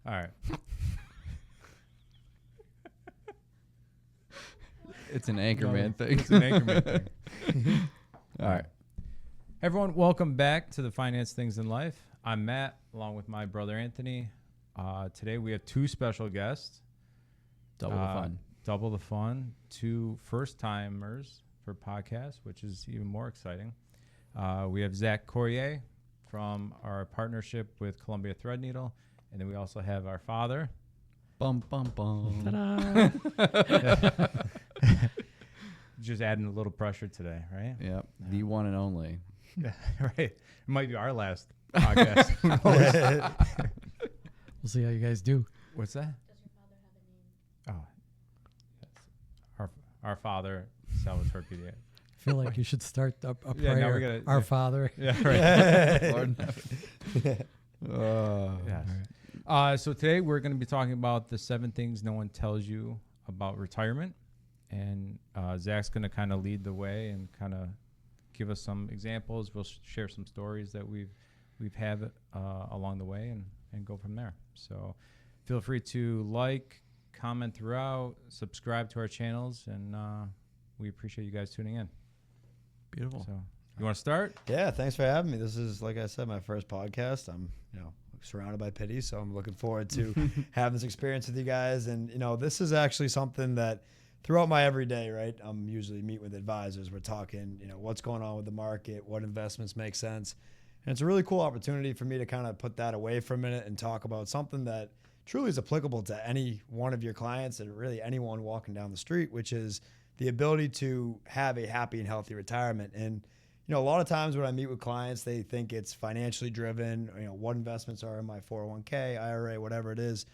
All right. It's an Anchorman thing. It's an Anchorman thing. All right. Everyone, welcome back to the Finance Things in Life. I'm Matt, along with my brother Anthony. Today we have two special guests. Double the fun. Double the fun. Two first-timers for podcasts, which is even more exciting. We have Zach Courier from our partnership with Columbia Threadneedle. And then we also have our father. Bum, bum, bum. Ta-da! Just adding a little pressure today, right? Yep. The one and only. Yeah, right. It might be our last podcast. We'll see how you guys do. What's that? Does your father have a name? Oh, yes. Our father, Sal Pitti. I feel like you should start a prayer. Yeah, now we gotta- Our yeah. Father. Yeah, right. Lord. Yes. So today we're going to be talking about the 7 things no one tells you about retirement. And Zach's going to kind of lead the way and kind of give us some examples. We'll share some stories that we've had along the way and go from there. So feel free to like, comment throughout, subscribe to our channels, and we appreciate you guys tuning in. Beautiful. So you want to start? Yeah, thanks for having me. This is, like I said, my first podcast. I'm, surrounded by Pitti, so I'm looking forward to having this experience with you guys. And, this is actually something that throughout my everyday, right, I'm usually meet with advisors. We're talking, what's going on with the market, what investments make sense. And it's a really cool opportunity for me to kind of put that away for a minute and talk about something that truly is applicable to any one of your clients and really anyone walking down the street, which is the ability to have a happy and healthy retirement. And a lot of times when I meet with clients, they think it's financially driven, what investments are in my 401k, IRA, whatever it is.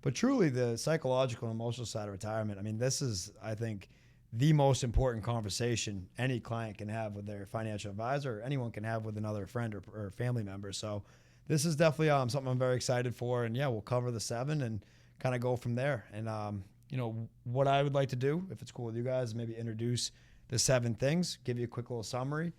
But truly the psychological and emotional side of retirement, this is, I think, the most important conversation any client can have with their financial advisor or anyone can have with another friend or family member. So this is definitely something I'm very excited for. And yeah, we'll cover the 7 and kind of go from there. And, what I would like to do, if it's cool with you guys, maybe introduce the 7 things, give you a quick little summary,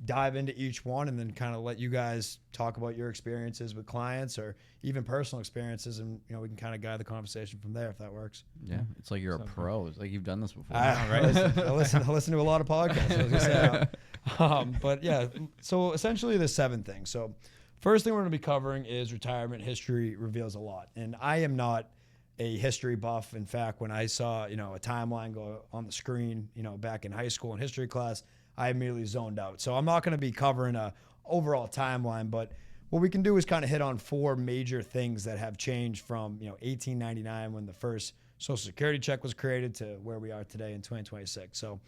dive into each one, and then kind of let you guys talk about your experiences with clients or even personal experiences, and we can kind of guide the conversation from there if that works. Yeah, it's like you're a pro. It's like you've done this before. Right? I listen to a lot of podcasts. I was gonna say, but yeah, so essentially the 7 things. So first thing we're going to be covering is retirement history reveals a lot, and I am not a history buff. In fact, when I saw a timeline go on the screen, back in high school in history class, I immediately zoned out. So I'm not going to be covering a overall timeline, but what we can do is kind of hit on 4 major things that have changed from 1899 when the first Social Security check was created to where we are today in 2026. So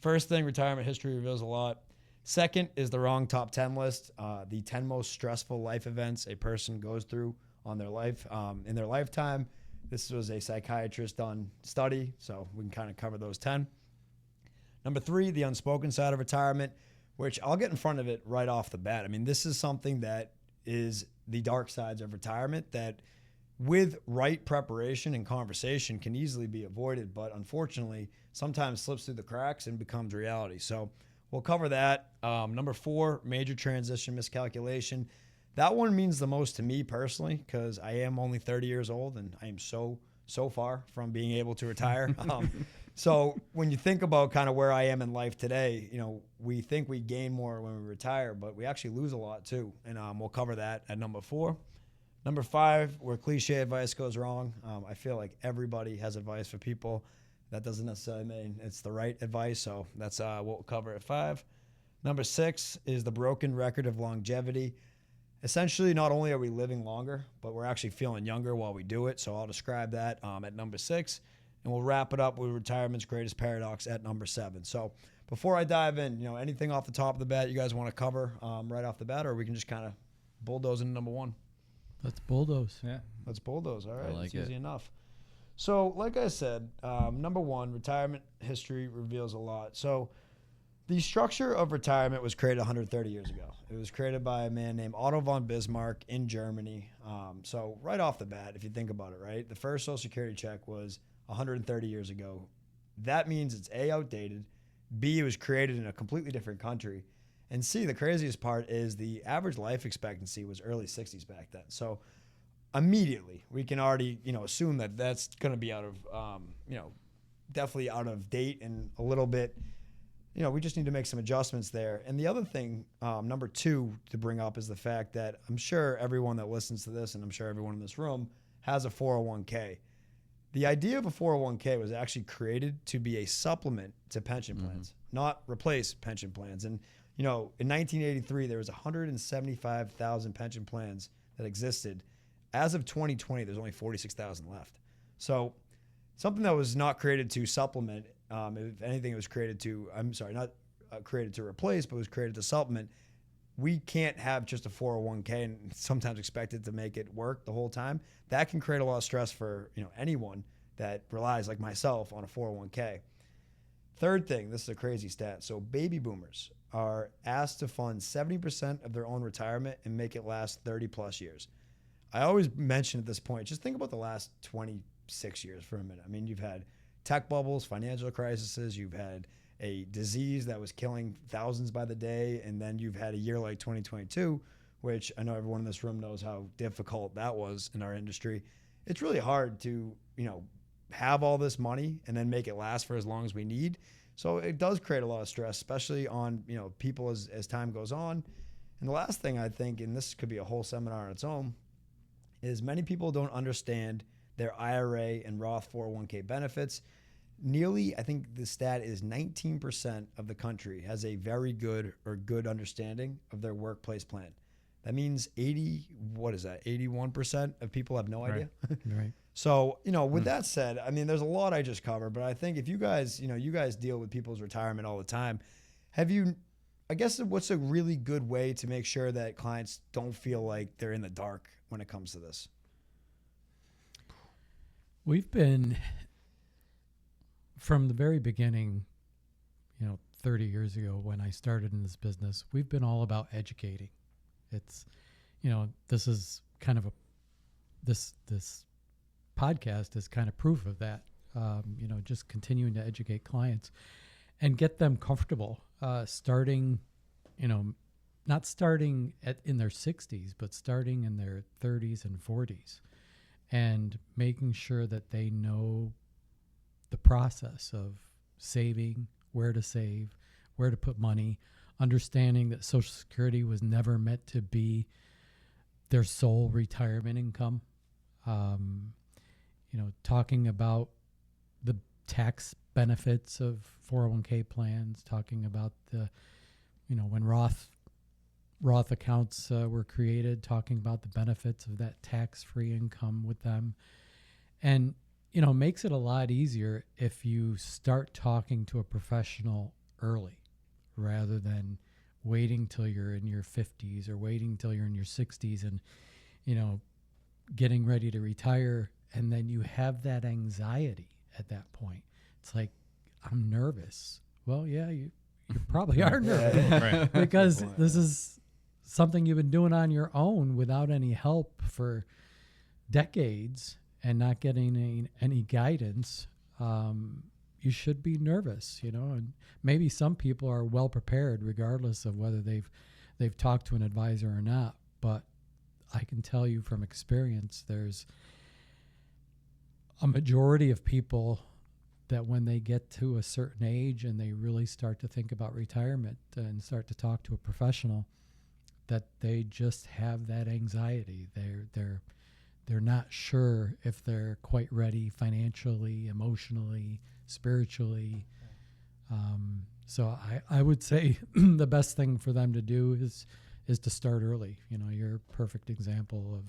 first thing, retirement history reveals a lot. Second is the wrong top 10 list, the 10 most stressful life events a person goes through on their life in their lifetime. This was a psychiatrist done study, so we can kind of cover those 10. Number 3, the unspoken side of retirement, which I'll get in front of it right off the bat. This is something that is the dark sides of retirement that with right preparation and conversation can easily be avoided, but unfortunately sometimes slips through the cracks and becomes reality. So we'll cover that. Number 4, major transition miscalculation. That one means the most to me personally because I am only 30 years old and I am so far from being able to retire. So when you think about kind of where I am in life today, we think we gain more when we retire, but we actually lose a lot too. And we'll cover that at number 4. Number 5, where cliche advice goes wrong. I feel like everybody has advice for people. That doesn't necessarily mean it's the right advice. So that's what we'll cover at 5. Number 6 is the broken record of longevity. Essentially, not only are we living longer, but we're actually feeling younger while we do it. So I'll describe that at number 6. And we'll wrap it up with retirement's greatest paradox at number 7. So before I dive in, anything off the top of the bat you guys want to cover right off the bat, or we can just kind of bulldoze into number 1? Let's bulldoze. Yeah. Let's bulldoze. All right. I like it's it. easy enough. So like I said, number 1, retirement history reveals a lot. So the structure of retirement was created 130 years ago. It was created by a man named Otto von Bismarck in Germany. So right off the bat, if you think about it, right, the first Social Security check was 130 years ago. That means it's A, outdated, B, it was created in a completely different country, and C, the craziest part is the average life expectancy was early 60s back then. So immediately we can already, assume that that's going to be out of, definitely out of date and a little bit, we just need to make some adjustments there. And the other thing, number 2 to bring up is the fact that I'm sure everyone that listens to this, and I'm sure everyone in this room has a 401k. The idea of a 401k was actually created to be a supplement to pension plans, not replace pension plans. And, in 1983, there was 175,000 pension plans that existed. As of 2020, there's only 46,000 left. So something that was not created to supplement, if anything, it was created to, not created to replace, but was created to supplement. We can't have just a 401k and sometimes expect it to make it work the whole time. That can create a lot of stress for, anyone that relies, like myself, on a 401k. Third thing, this is a crazy stat. So baby boomers are asked to fund 70% of their own retirement and make it last 30 plus years. I always mention at this point, just think about the last 26 years for a minute. I mean, you've had tech bubbles, financial crises, you've had a disease that was killing thousands by the day, and then you've had a year like 2022, which I know everyone in this room knows how difficult that was in our industry. It's really hard to, have all this money and then make it last for as long as we need. So it does create a lot of stress, especially on, people as time goes on. And the last thing I think, and this could be a whole seminar on its own, is many people don't understand their IRA and Roth 401k benefits. Nearly, I think the stat is 19% of the country has a very good or good understanding of their workplace plan. That means 81% of people have no idea. Right. So, with that said, I mean, there's a lot I just covered, but I think if you guys, you guys deal with people's retirement all the time, what's a really good way to make sure that clients don't feel like they're in the dark when it comes to this? We've been, from the very beginning, 30 years ago when I started in this business, we've been all about educating. It's, this is kind of this podcast is kind of proof of that. Just continuing to educate clients and get them comfortable, starting, not starting in their 60s, but starting in their 30s and 40s, and making sure that they know the process of saving, where to save, where to put money, understanding that Social Security was never meant to be their sole retirement income. Talking about the tax benefits of 401k plans, talking about the, when Roth accounts were created, talking about the benefits of that tax-free income with them. And, makes it a lot easier if you start talking to a professional early rather than waiting till you're in your 50s or waiting till you're in your 60s and, getting ready to retire. And then you have that anxiety at that point. It's like, I'm nervous. Well, yeah, you probably are nervous Right. because this is something you've been doing on your own without any help for decades and not getting any guidance. You should be nervous, and maybe some people are well prepared regardless of whether they've talked to an advisor or not. But I can tell you from experience, there's a majority of people that when they get to a certain age and they really start to think about retirement and start to talk to a professional, that they just have that anxiety. They're not sure if they're quite ready financially, emotionally, spiritually. So I would say the best thing for them to do is to start early. You're a perfect example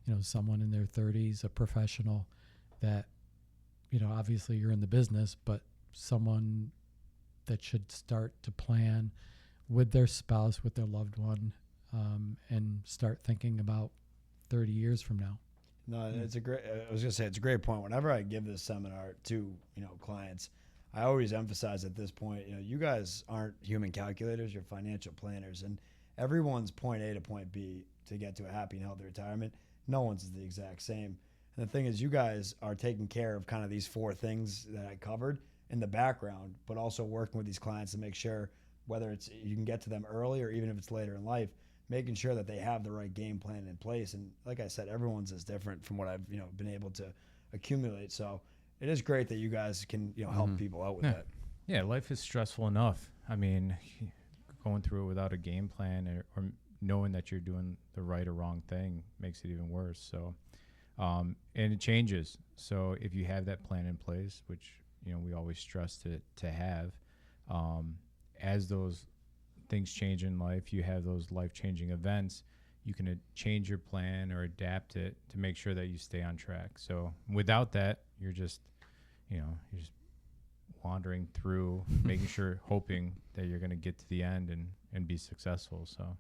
of someone in their 30s, a professional that, obviously you're in the business, but someone that should start to plan with their spouse, with their loved one, and start thinking about 30 years from now. No, it's a great point. Whenever I give this seminar to, clients, I always emphasize at this point, you guys aren't human calculators, you're financial planners, and everyone's point A to point B to get to a happy and healthy retirement. No one's is the exact same. And the thing is, you guys are taking care of kind of these 4 things that I covered in the background, but also working with these clients to make sure whether it's you can get to them early or even if it's later in life, making sure that they have the right game plan in place. And like I said, everyone's is different from what I've been able to accumulate. So it is great that you guys can help people out with that. Yeah, life is stressful enough. I mean, going through it without a game plan or knowing that you're doing the right or wrong thing makes it even worse. So, and it changes. So if you have that plan in place, which we always stress to have, as those things change in life, you have those life-changing events, you can change your plan or adapt it to make sure that you stay on track. So without that, you're just wandering through, making sure, hoping that you're going to get to the end and be successful. So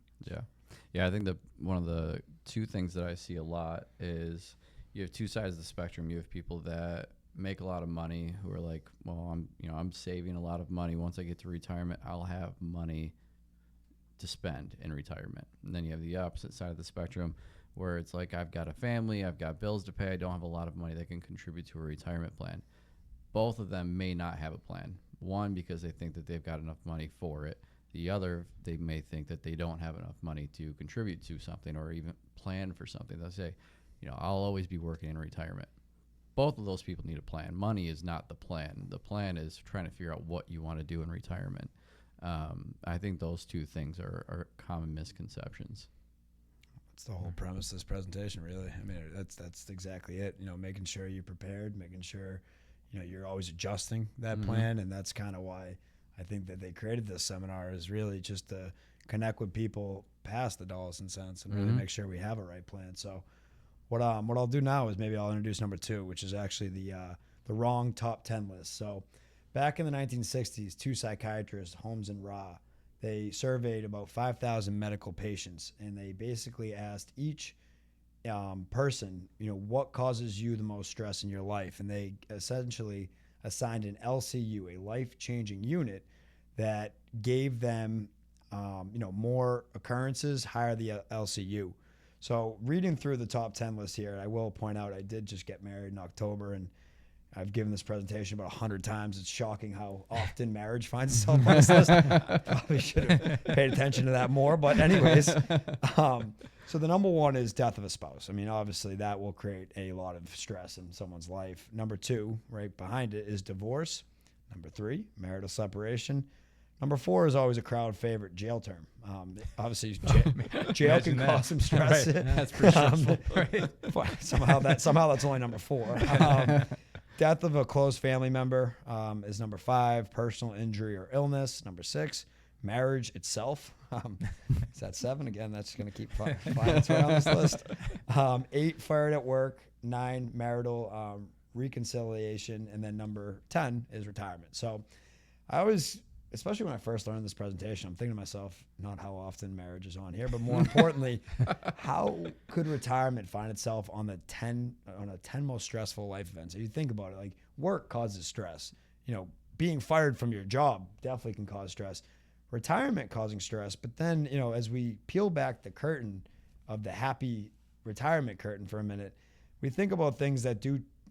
yeah, I think that one of the two things that I see a lot is you have two sides of the spectrum. You have people that make a lot of money who are like, well, I'm saving a lot of money. Once I get to retirement, I'll have money to spend in retirement. And then you have the opposite side of the spectrum where it's like, I've got a family, I've got bills to pay, I don't have a lot of money that can contribute to a retirement plan. Both of them may not have a plan. One, because they think that they've got enough money for it. The other, they may think that they don't have enough money to contribute to something or even plan for something. They'll say, I'll always be working in retirement. Both of those people need a plan. Money is not the plan. The plan is trying to figure out what you want to do in retirement. I think those two things are common misconceptions. That's the whole premise of this presentation, really. I mean, that's exactly it. Making sure you're prepared, making sure you're always adjusting that plan, and that's kind of why I think that they created this seminar, is really just to connect with people past the dollars and cents and really make sure we have a right plan. So what I'll do now is maybe I'll introduce number 2, which is actually the wrong top 10 list. So back in the 1960s, 2 psychiatrists, Holmes and Ra, they surveyed about 5,000 medical patients, and they basically asked each person, what causes you the most stress in your life? And they essentially assigned an LCU, a life-changing unit, that gave them, more occurrences, higher the LCU. So reading through the top 10 list here, I will point out I did just get married in October, and I've given this presentation about 100 times. It's shocking how often marriage finds itself on this list. Probably should have paid attention to that more. But anyways, so the number 1 is death of a spouse. I mean, obviously that will create a lot of stress in someone's life. Number 2, right behind it, is divorce. Number 3, marital separation. Number 4 is always a crowd favorite, jail term. Obviously, jail can cause some stress. Right. That's pretty stressful. Right. Somehow that's only number 4. Death of a close family member is number 5. Personal injury or illness. Number 6. Marriage itself. Is that 7? Again, that's going to keep flying its way on this list. 8. Fired at work. 9. Marital reconciliation. And then number 10 is retirement. So I always, especially when I first learned this presentation, I'm thinking to myself, not how often marriage is on here, but more importantly, how could retirement find itself on the 10 most stressful life events? If you think about it, like, work causes stress. Being fired from your job definitely can cause stress. Retirement causing stress. But then, as we peel back the curtain of the happy retirement curtain for a minute, we think about things that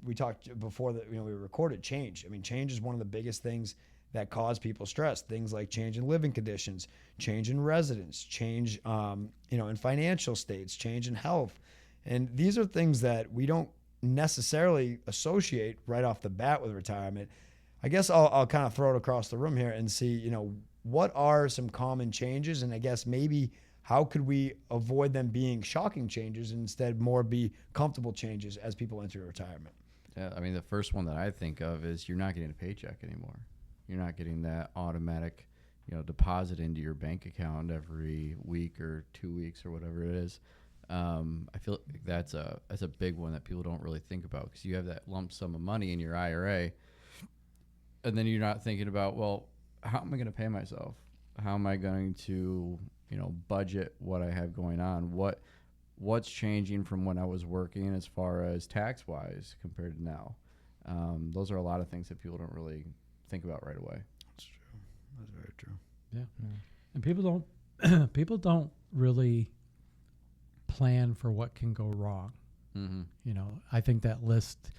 we talked before that, we recorded change. I mean, change is one of the biggest things that cause people stress. Things like change in living conditions, change in residence, change, in financial states, change in health. And these are things that we don't necessarily associate right off the bat with retirement. I guess I'll kind of throw it across the room here and see, what are some common changes? And I guess maybe how could we avoid them being shocking changes and instead more be comfortable changes as people enter retirement? Yeah, I mean, the first one that I think of is you're not getting a paycheck anymore. You're not getting that automatic, deposit into your bank account every week or 2 weeks or whatever it is. I feel like that's a big one that people don't really think about, because you have that lump sum of money in your IRA, and then you're not thinking about, well, how am I going to pay myself? How am I going to, budget what I have going on? What's changing from when I was working as far as tax wise compared to now? Those are a lot of things that people don't really think about right away. That's true. That's very true. Yeah. And people don't really plan for what can go wrong. I think that list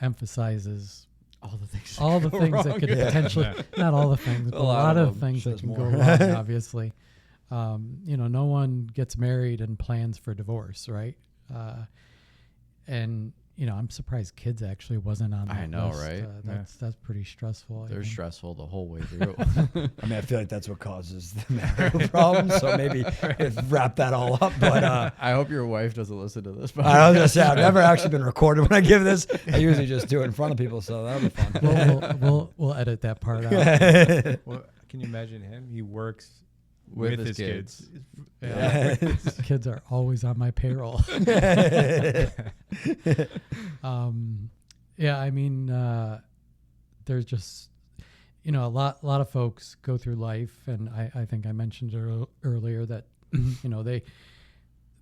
emphasizes all the things that could potentially, not all the things, but a lot of things that can go wrong, obviously. No one gets married and plans for divorce, right? And I'm surprised kids actually wasn't on that I know, list. right? That's pretty stressful. I They're think. stressful the whole way through. I mean, I feel like that's what causes the marital problem. So maybe wrap that all up. But I hope your wife doesn't listen to this. I was gonna say I've never actually been recorded when I give this. I usually just do it in front of people, so that'll be fun. We'll edit that part out. Well, can you imagine him? He works With with his his kids. kids. Kids are always on my payroll. I mean, there's just, a lot of folks go through life, and I think I mentioned earlier that,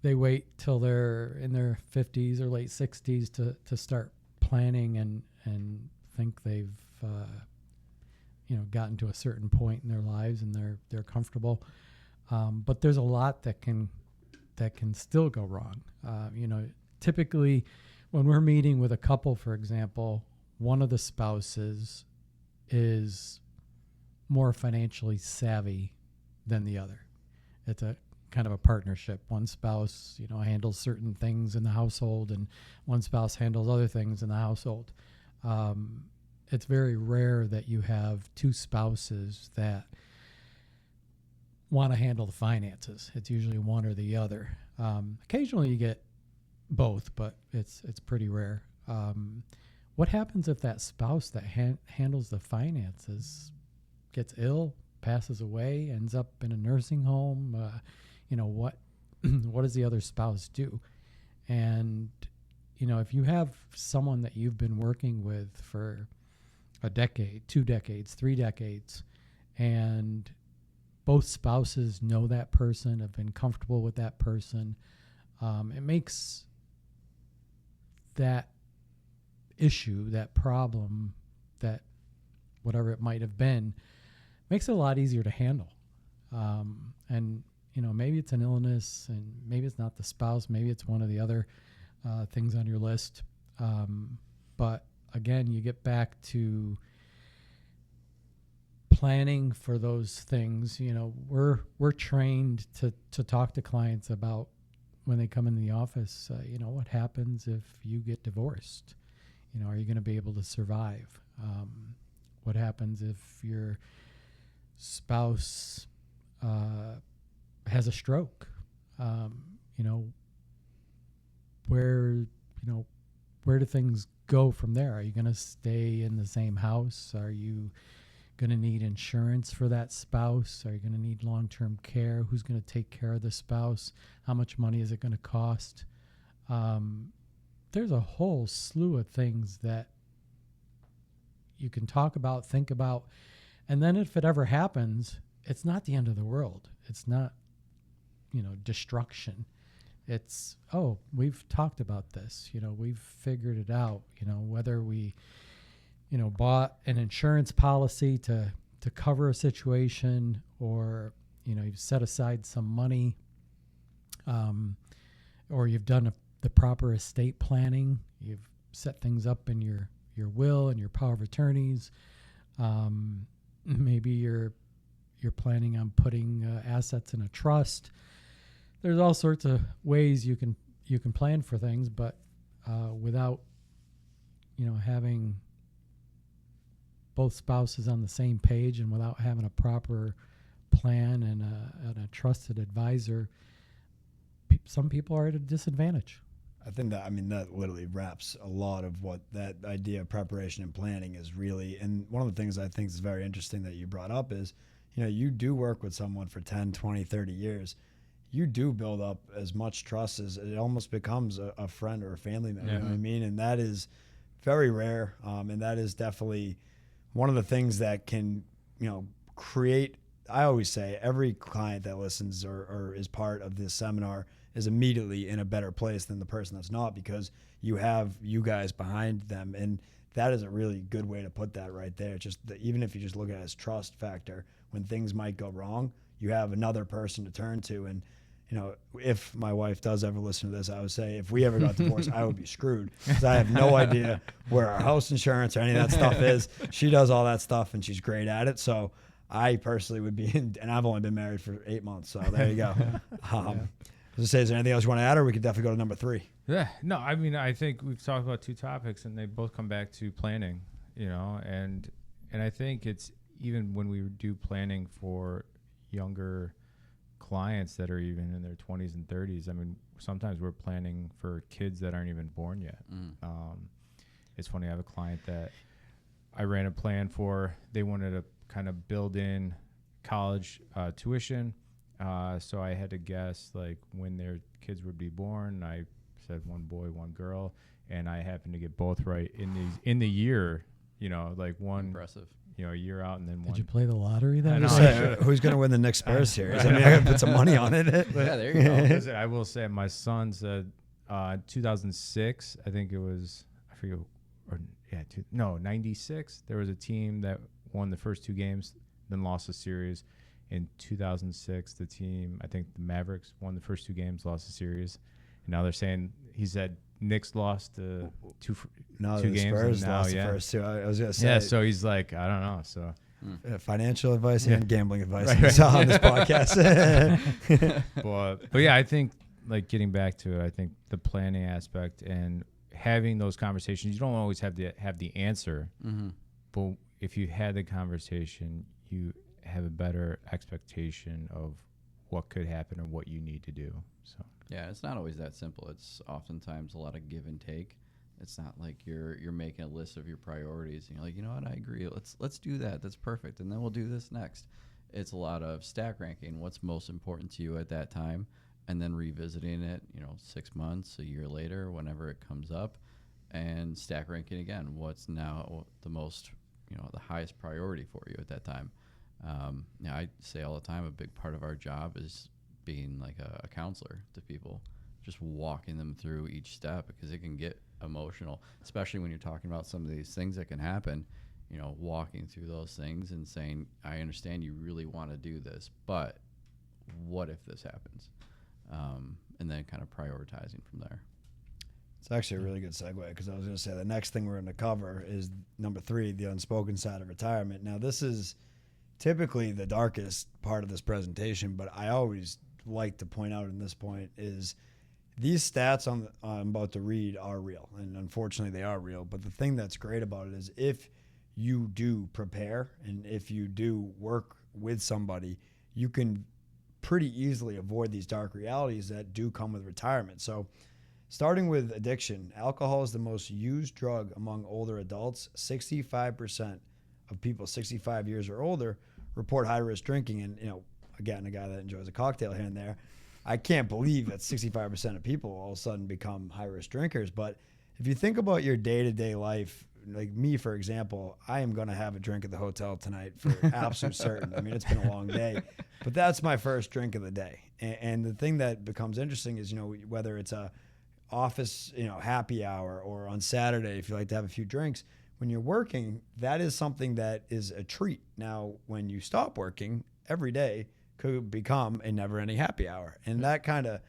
they wait till they're in their 50s or late 60s to start planning and think they've, gotten to a certain point in their lives and they're comfortable. But there's a lot that can still go wrong. Typically when we're meeting with a couple, for example, one of the spouses is more financially savvy than the other. It's a kind of a partnership. One spouse, handles certain things in the household, and one spouse handles other things in the household. It's very rare that you have two spouses that want to handle the finances. It's usually one or the other. Occasionally you get both, but it's pretty rare. What happens if that spouse that handles the finances gets ill, passes away, ends up in a nursing home? What does the other spouse do? And if you have someone that you've been working with for a decade, 2 decades, 3 decades, and both spouses know that person, have been comfortable with that person, it makes that issue, that problem, that whatever it might have been, makes it a lot easier to handle. And maybe it's an illness, and maybe it's not the spouse, maybe it's one of the other things on your list. But again, you get back to planning for those things. We're trained to talk to clients about when they come in the office. What happens if you get divorced? Are you going to be able to survive? What happens if your spouse has a stroke? Where do things go from there? Are you going to stay in the same house? Are you going to need insurance for that spouse? Are you going to need long-term care? Who's going to take care of the spouse? How much money is it going to cost? There's a whole slew of things that you can talk about, think about, and then if it ever happens, it's not the end of the world. It's not, destruction. It's, we've talked about this, we've figured it out, whether we, bought an insurance policy to cover a situation, or, you've set aside some money, or you've done the proper estate planning. You've set things up in your will and your power of attorneys. Maybe you're planning on putting assets in a trust. There's all sorts of ways you can plan for things, but without having both spouses on the same page, and without having a proper plan and a trusted advisor, some people are at a disadvantage. I think that literally wraps a lot of what that idea of preparation and planning is really. And one of the things I think is very interesting that you brought up is, you do work with someone for 10, 20, 30 years. You do build up as much trust as it almost becomes a friend or a family member. Yeah. You know what I mean? And that is very rare. And that is definitely one of the things that can, create. I always say every client that listens or is part of this seminar is immediately in a better place than the person that's not, because you have you guys behind them. And that is a really good way to put that right there. Just even if you just look at it as trust factor, when things might go wrong, you have another person to turn to. And, if my wife does ever listen to this, I would say if we ever got divorced, I would be screwed, because I have no idea where our house insurance or any of that stuff is. She does all that stuff, and she's great at it. So I personally would be in, and I've only been married for 8 months, so there you go. I was gonna say, is there anything else you want to add, or we could definitely go to number 3? Yeah, no, I mean, I think we've talked about 2 topics, and they both come back to planning, and I think it's even when we do planning for younger clients that are even in their 20s and 30s. I mean, sometimes we're planning for kids that aren't even born yet. It's funny, I have a client that I ran a plan for. They wanted to kind of build in college tuition. So I had to guess like when their kids would be born. I said 1 boy, 1 girl, and I happened to get both right in the year. Like one Impressive. A year out, and then Did one. you play the lottery I then? know. Who's going to win the next Spurs series? I mean, I got to put some money on it. Yeah, there you go. Listen, I will say my son said 2006. I think it was. I forget. 96. There was a team that won the first 2 games, then lost the series. In 2006, the team, I think the Mavericks, won the first 2 games, lost the series. And now they're saying, he said Knicks lost 2 the games. Spurs and now, lost the first 2. I was going to say. Yeah, so he's like, I don't know. So financial advice and gambling advice Right. on this podcast. but yeah, I think like getting back to it, I think the planning aspect and having those conversations, you don't always have the answer, but if you had the conversation, you have a better expectation of what could happen or what you need to do. So Yeah, it's not always that simple. It's oftentimes a lot of give and take. It's not like you're making a list of your priorities and you're like, you know what, I agree. Let's do that. That's perfect. And then we'll do this next. It's a lot of stack ranking. What's most important to you at that time, and then revisiting it, 6 months, a year later, whenever it comes up, and stack ranking again. What's now the most, the highest priority for you at that time? I say all the time, a big part of our job is being like a counselor to people, just walking them through each step, because it can get emotional, especially when you're talking about some of these things that can happen, walking through those things and saying, I understand you really want to do this, but what if this happens? And then kind of prioritizing from there. It's actually a really good segue, because I was going to say the next thing we're going to cover is number 3, the unspoken side of retirement. Now, this is typically the darkest part of this presentation, but I always like to point out in this point is these stats I'm about to read are real, and unfortunately they are real. But the thing that's great about it is if you do prepare and if you do work with somebody, you can pretty easily avoid these dark realities that do come with retirement. So starting with addiction, alcohol is the most used drug among older adults. 65% of people 65 years or older report high-risk drinking. And, again, a guy that enjoys a cocktail here and there, I can't believe that 65% of people all of a sudden become high-risk drinkers. But if you think about your day-to-day life, like me, for example, I am going to have a drink at the hotel tonight for absolute certain. I mean, it's been a long day, but that's my first drink of the day. And the thing that becomes interesting is, whether it's a office, happy hour, or on Saturday, if you like to have a few drinks, when you're working, that is something that is a treat. Now, when you stop working, every day could become a never-ending happy hour. And that kind of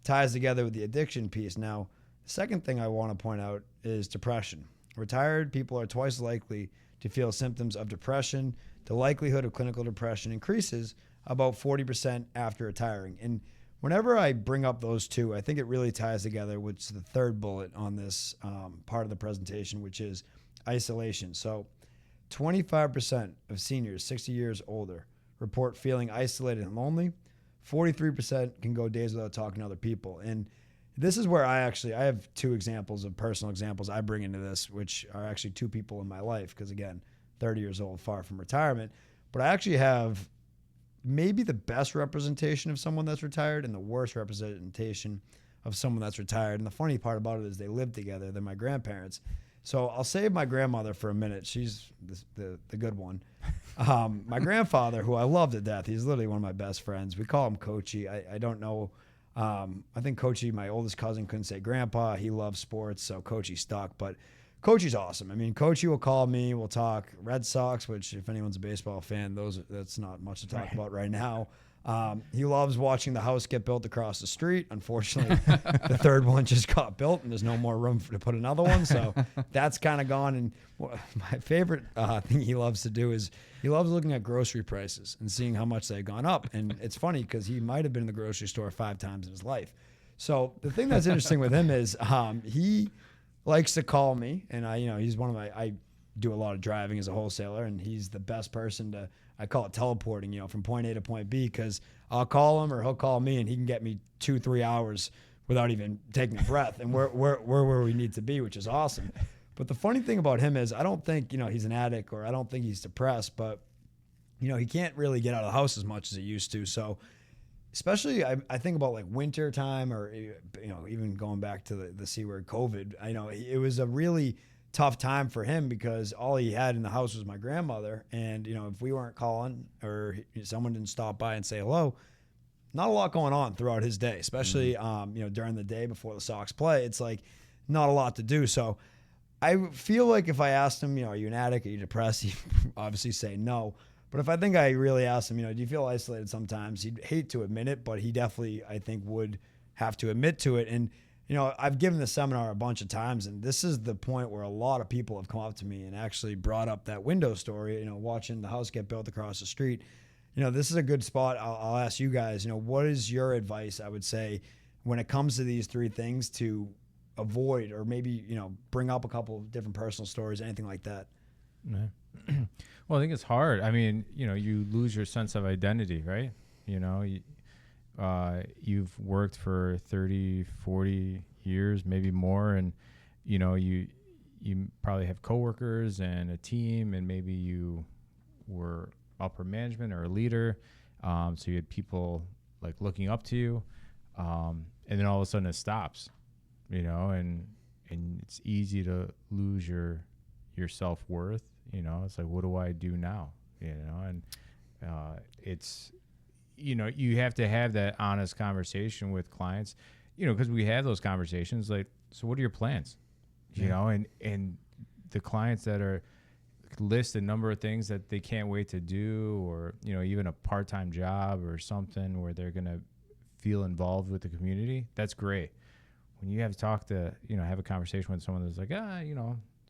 ties together with the addiction piece. Now, the second thing I want to point out is depression. Retired people are twice likely to feel symptoms of depression. The likelihood of clinical depression increases about 40% after retiring. And whenever I bring up those two, I think it really ties together with the third bullet on this part of the presentation, which is isolation. So 25% of seniors 60 years older report feeling isolated and lonely. 43% can go days without talking to other people. And this is where I have 2 examples of personal examples I bring into this, which are actually 2 people in my life, because again, 30 years old, far from retirement. But I actually have maybe the best representation of someone that's retired and the worst representation of someone that's retired. And the funny part about it is they live together. They're my grandparents. So I'll save my grandmother for a minute. She's the good one. My grandfather, who I love to death, he's literally one of my best friends. We call him Coachy. I don't know. I think Coachy, my oldest cousin, couldn't say grandpa. He loves sports, so Coachy stuck. But Coachy's awesome. I mean, Coachy will call me. We'll talk Red Sox, which if anyone's a baseball fan, that's not much to talk about right now. He loves watching the house get built across the street. Unfortunately, the third one just got built and there's no more room to put another one. So that's kind of gone. And my favorite thing he loves to do is he loves looking at grocery prices and seeing how much they've gone up. And it's funny because he might have been in the grocery store 5 times in his life. So the thing that's interesting with him is he likes to call me, and he's one of I do a lot of driving as a wholesaler, and he's the best person to, I call it teleporting, from point A to point B, because I'll call him or he'll call me and he can get me 2-3 hours without even taking a breath. And we're where we need to be, which is awesome. But the funny thing about him is I don't think, he's an addict or I don't think he's depressed, but, he can't really get out of the house as much as he used to. So especially I think about like winter time or, even going back to the C word, COVID, it was a really tough time for him because all he had in the house was my grandmother. And, if we weren't calling or someone didn't stop by and say hello, not a lot going on throughout his day, especially, during the day before the Sox play. It's like not a lot to do. So I feel like if I asked him, are you an addict? Are you depressed? He'd obviously say no. But if I think I really asked him, do you feel isolated sometimes? He'd hate to admit it, but he definitely, I think, would have to admit to it. And, I've given the seminar a bunch of times, and this is the point where a lot of people have come up to me and actually brought up that window story, watching the house get built across the street. This is a good spot. I'll ask you guys, what is your advice, I would say, when it comes to these 3 things to avoid or maybe, bring up a couple of different personal stories, anything like that? Yeah. Well, I think it's hard. I mean, you lose your sense of identity, right? You've worked for 30, 40 years, maybe more. And, you probably have coworkers and a team, and maybe you were upper management or a leader. So you had people like looking up to you. And then all of a sudden it stops, and it's easy to lose your self-worth. It's like, what do I do now? And it's, you have to have that honest conversation with clients, because we have those conversations like, so what are your plans? And the clients that are list a number of things that they can't wait to do, or, even a part-time job or something where they're going to feel involved with the community. That's great. When you have to talk to, have a conversation with someone that's like,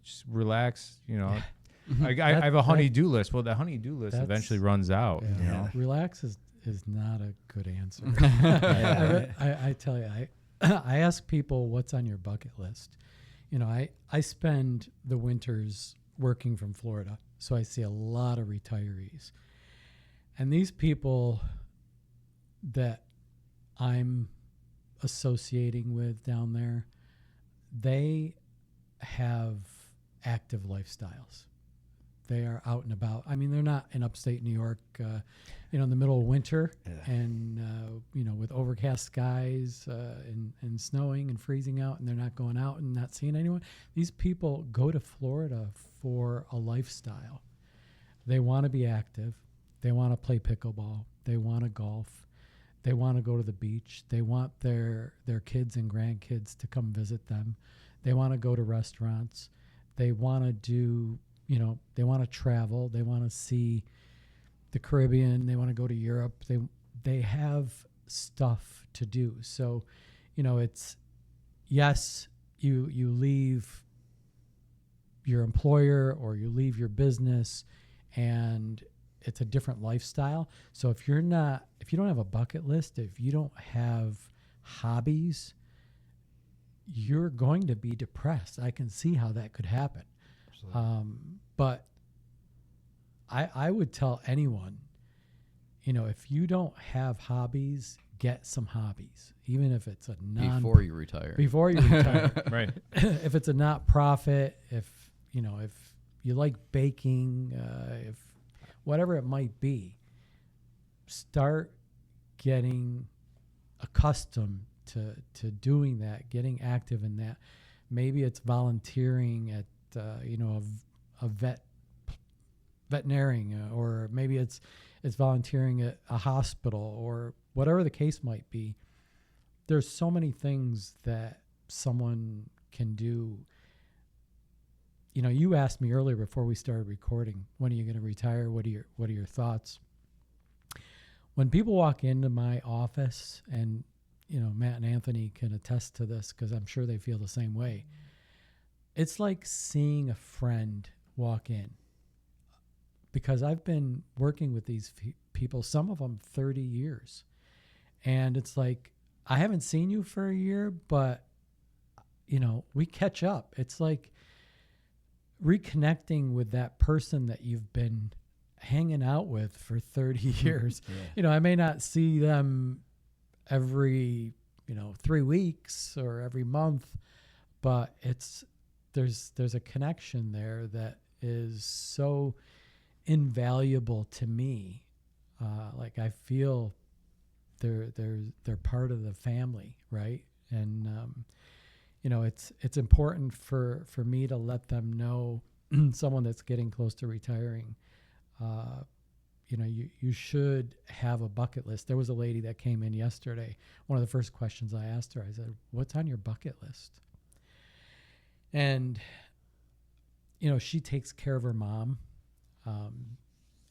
just relax, I have a honey-do list. Well, the honey-do list eventually runs out. Yeah. Relax is not a good answer. I tell you, I ask people what's on your bucket list. I spend the winters working from Florida, so I see a lot of retirees. And these people that I'm associating with down there, they have active lifestyles. They are out and about. I mean, they're not in upstate New York, in the middle of winter and, with overcast skies and snowing and freezing out, and they're not going out and not seeing anyone. These people go to Florida for a lifestyle. They want to be active. They want to play pickleball. They want to golf. They want to go to the beach. They want their kids and grandkids to come visit them. They want to go to restaurants. They want to do, they want to travel. They want to see the Caribbean. They want to go to Europe. They have stuff to do. So, it's, yes, you leave your employer or you leave your business and it's a different lifestyle. So if you don't have a bucket list, if you don't have hobbies, you're going to be depressed. I can see how that could happen. But I would tell anyone, if you don't have hobbies, get some hobbies, even if it's a before you retire. Right. If it's a not-profit, if you like baking, if whatever it might be, start getting accustomed to doing that, getting active in that. Maybe it's volunteering at a veterinarian, or maybe it's volunteering at a hospital, or whatever the case might be. There's so many things that someone can do. You asked me earlier before we started recording, when are you going to retire? What are your thoughts? when people walk into my office, and Matt and Anthony can attest to this because I'm sure they feel the same way. It's like seeing a friend walk in, because I've been working with these people, some of them 30 years. And it's like, I haven't seen you for a year, but we catch up. It's like reconnecting with that person that you've been hanging out with for 30 years. Yeah. I may not see them every 3 weeks or every month, but there's a connection there that is so invaluable to me. Like I feel they're part of the family, right? And it's important for me to let them know, someone that's getting close to retiring, you should have a bucket list. There was a lady that came in yesterday. One of the first questions I asked her, I said, "What's on your bucket list?" And she takes care of her mom,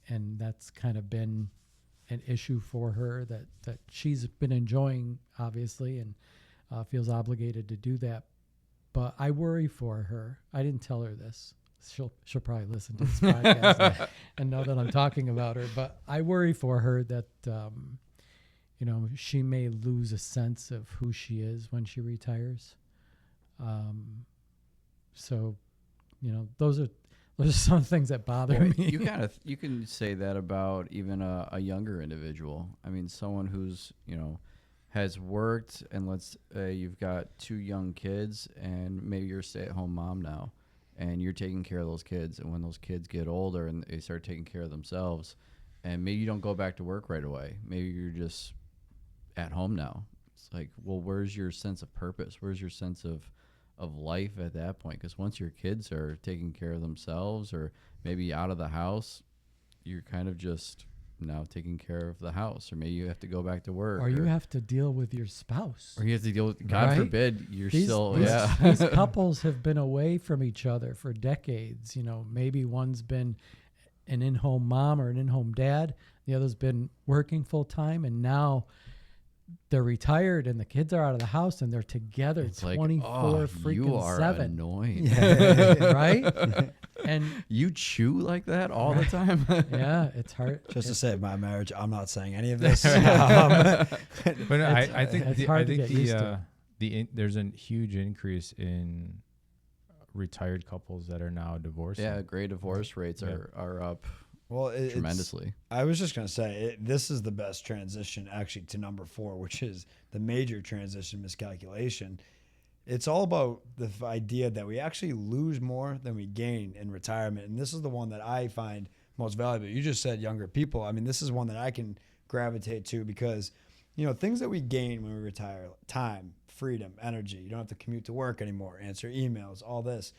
and that's kind of been an issue for her that she's been enjoying, obviously, and feels obligated to do that. But I worry for her. I didn't tell her this. She'll probably listen to this podcast and know that I'm talking about her. But I worry for her that she may lose a sense of who she is when she retires. So those are some things that bother me. You can say that about even a younger individual. I mean, someone who's has worked, and let's you've got 2 young kids, and maybe you're a stay-at-home mom now, and you're taking care of those kids. And when those kids get older and they start taking care of themselves, and maybe you don't go back to work right away, maybe you're just at home now. It's like, well, where's your sense of purpose? Where's your sense of life at that point? Because once your kids are taking care of themselves, or maybe out of the house, you're kind of just now taking care of the house, or maybe you have to go back to work, or you have to deal with your spouse, or you have to deal with, God forbid, these couples have been away from each other for decades. Maybe one's been an in-home mom or an in-home dad, the other's been working full-time, and now they're retired and the kids are out of the house and they're together. It's 24 freaking you are 7. Annoying. right? And you chew like that all the time. Yeah, it's hard. Just to save my marriage, I'm not saying any of this. But I think it's hard to get used to. There's a huge increase in retired couples that are now divorcing. Yeah, great divorce rates are up. Well, tremendously. I was just going to say, this is the best transition actually to number 4, which is the major transition, miscalculation. It's all about the idea that we actually lose more than we gain in retirement. And this is the one that I find most valuable. You just said younger people. I mean, this is one that I can gravitate to because, things that we gain when we retire, time, freedom, energy. You don't have to commute to work anymore, answer emails, all this.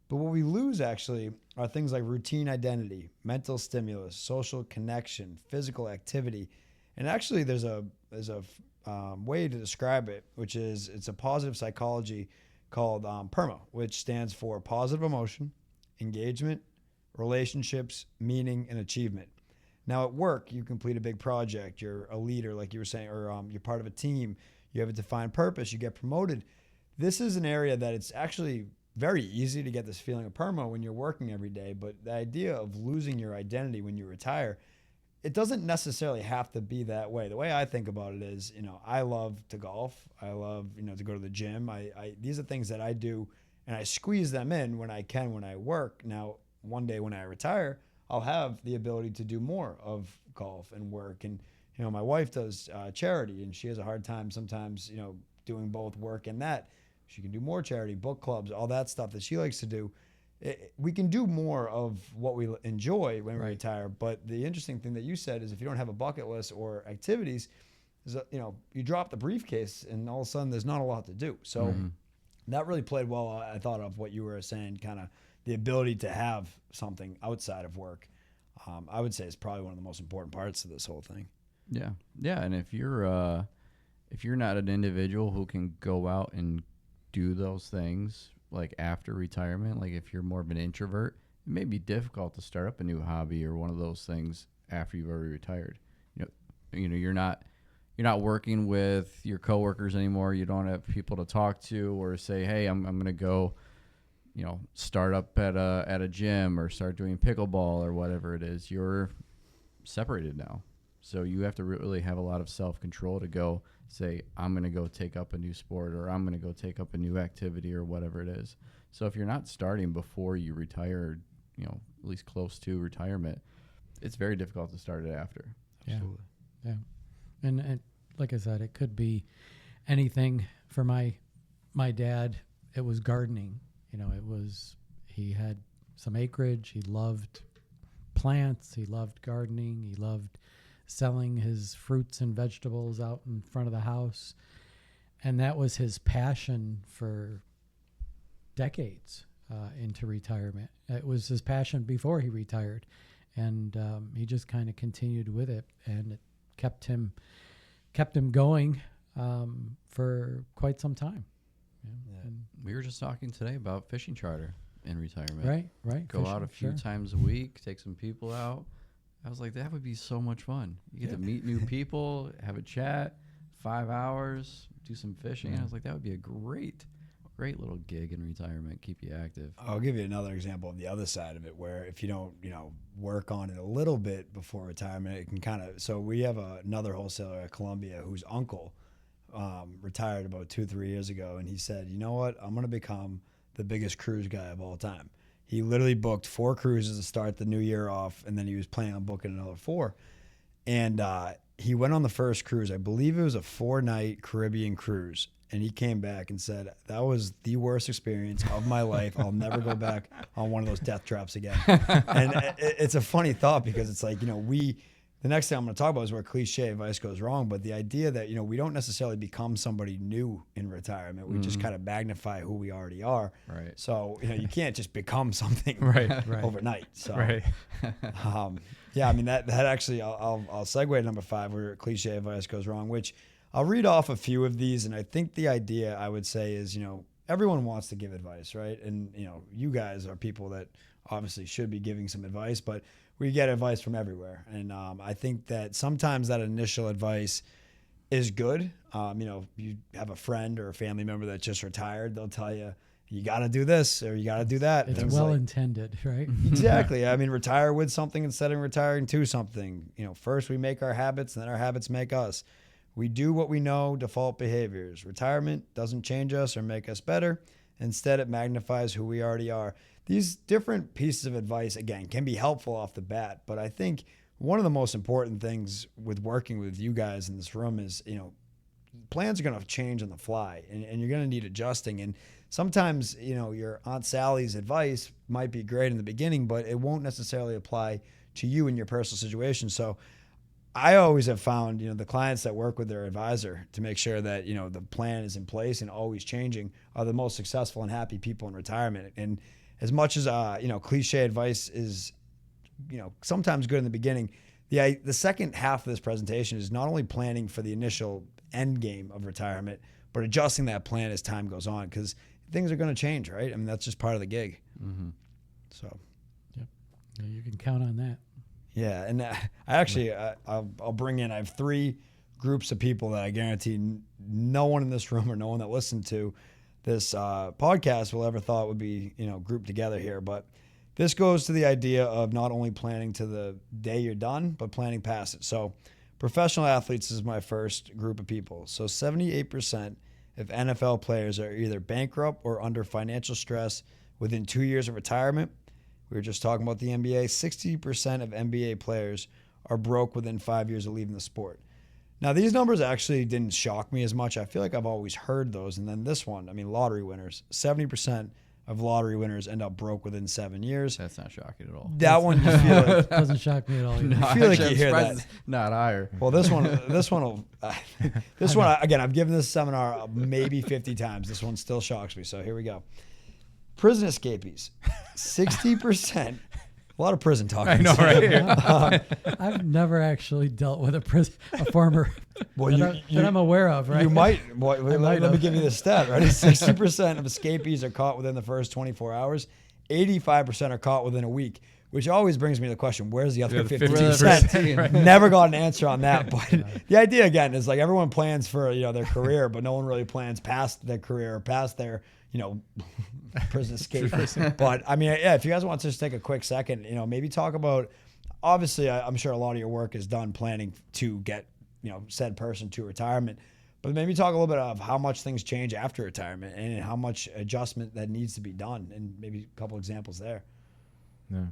But what we lose actually are things like routine identity, mental stimulus, social connection, physical activity. And actually there's a way to describe it, which is it's a positive psychology called PERMA, which stands for positive emotion, engagement, relationships, meaning, and achievement. Now at work, you complete a big project, you're a leader, like you were saying, or you're part of a team, you have a defined purpose, you get promoted. This is an area that it's actually very easy to get this feeling of PERMA when you're working every day, but the idea of losing your identity when you retire, it doesn't necessarily have to be that way. The way I think about it is, I love to golf. I love, to go to the gym. These are things that I do, and I squeeze them in when I can when I work. Now, one day when I retire, I'll have the ability to do more of golf and work. And, my wife does charity, and she has a hard time sometimes, doing both work and that. She can do more charity, book clubs, all that stuff that she likes to do. We can do more of what we enjoy when we retire. But the interesting thing that you said is if you don't have a bucket list or activities, is you drop the briefcase and all of a sudden there's not a lot to do. So that really played well, I thought, of what you were saying, kind of the ability to have something outside of work. I would say is probably one of the most important parts of this whole thing. Yeah. Yeah. And if you're not an individual who can go out and do those things like after retirement, like if you're more of an introvert, it may be difficult to start up a new hobby or one of those things after you've already retired. you're not working with your coworkers anymore. You don't have people to talk to or say, hey, I'm going to go, start up at a gym or start doing pickleball or whatever it is. You're separated now. So you have to really have a lot of self-control to go say, I'm going to go take up a new sport, or I'm going to go take up a new activity, or whatever it is. So if you're not starting before you retire, at least close to retirement, it's very difficult to start it after. Absolutely. Yeah. And like I said, it could be anything. For my dad, it was gardening. He had some acreage. He loved plants. He loved gardening. He loved selling his fruits and vegetables out in front of the house. And that was his passion for decades into retirement. It was his passion before he retired. And he just kind of continued with it, and it kept him going for quite some time. Yeah. We were just talking today about fishing charter in retirement. Right. Go out a few times a week, take some people out. I was like, that would be so much fun. You get to meet new people, have a chat, 5 hours, do some fishing. I was like, that would be a great little gig in retirement, keep you active. I'll give you another example of the other side of it, where if you don't, work on it a little bit before retirement, it can kind of. So we have another wholesaler at Columbia whose uncle retired about 2-3 years ago, and he said, you know what, I'm going to become the biggest cruise guy of all time. He literally booked 4 cruises to start the new year off, and then he was planning on booking another 4. And he went on the first cruise. I believe it was a 4-night Caribbean cruise. And he came back and said, that was the worst experience of my life. I'll never go back on one of those death traps again. And it's a funny thought, because it's like, the next thing I'm going to talk about is where cliche advice goes wrong. But the idea that, we don't necessarily become somebody new in retirement. We just kind of magnify who we already are. Right. So, you can't just become something overnight. So, yeah, I mean, that actually, I'll segue to number 5, where cliche advice goes wrong, which I'll read off a few of these. And I think the idea, I would say, is, everyone wants to give advice, right? And, you guys are people that obviously should be giving some advice, but we get advice from everywhere. And I think that sometimes that initial advice is good. You have a friend or a family member that just retired, they'll tell you, you got to do this or you got to do that. It's well intended, right? Exactly. I mean, retire with something instead of retiring to something. First we make our habits, and then our habits make us. We do what we know, default behaviors. Retirement doesn't change us or make us better. Instead, it magnifies who we already are. These different pieces of advice, again, can be helpful off the bat, but I think one of the most important things with working with you guys in this room is, plans are going to change on the fly, and you're going to need adjusting. And sometimes, your Aunt Sally's advice might be great in the beginning, but it won't necessarily apply to you in your personal situation. So I always have found, the clients that work with their advisor to make sure that, the plan is in place and always changing are the most successful and happy people in retirement. And as much as, cliche advice is, sometimes good in the beginning, the second half of this presentation is not only planning for the initial end game of retirement, but adjusting that plan as time goes on, because things are going to change, right? I mean, that's just part of the gig. Mm-hmm. So, yep. Yeah, you can count on that. Yeah, and I'll bring in. I have 3 groups of people that I guarantee no one in this room or no one that listened to this podcast will ever thought would be grouped together here. But this goes to the idea of not only planning to the day you're done, but planning past it. So, professional athletes is my first group of people. So, 78% of NFL players are either bankrupt or under financial stress within 2 years of retirement. We were just talking about the NBA. 60% of NBA players are broke within 5 years of leaving the sport. Now, these numbers actually didn't shock me as much. I feel like I've always heard those. And then this one, lottery winners. 70% of lottery winners end up broke within 7 years. That's not shocking at all. That one, you feel like... Doesn't shock me at all. No, I feel like actually, you hear I'm that. surprised it's not higher. Well, this one, again, I've given this seminar maybe 50 times. This one still shocks me. So here we go. Prison escapees, 60%. A lot of prison talk. I know, right? I've never actually dealt with a former that I'm aware of, right? You might. Let me give you this stat, right? 60% of escapees are caught within the first 24 hours. 85% are caught within a week, which always brings me to the question, where's the other Yeah, the 15%? Never got an answer on that. But the idea, again, is like everyone plans for, their career, but no one really plans past their career or past their, prison escape. But I mean, yeah, if you guys want to just take a quick second, maybe talk about, obviously, I'm sure a lot of your work is done planning to get, said person to retirement. But maybe talk a little bit of how much things change after retirement and how much adjustment that needs to be done, and maybe a couple examples there. Yeah.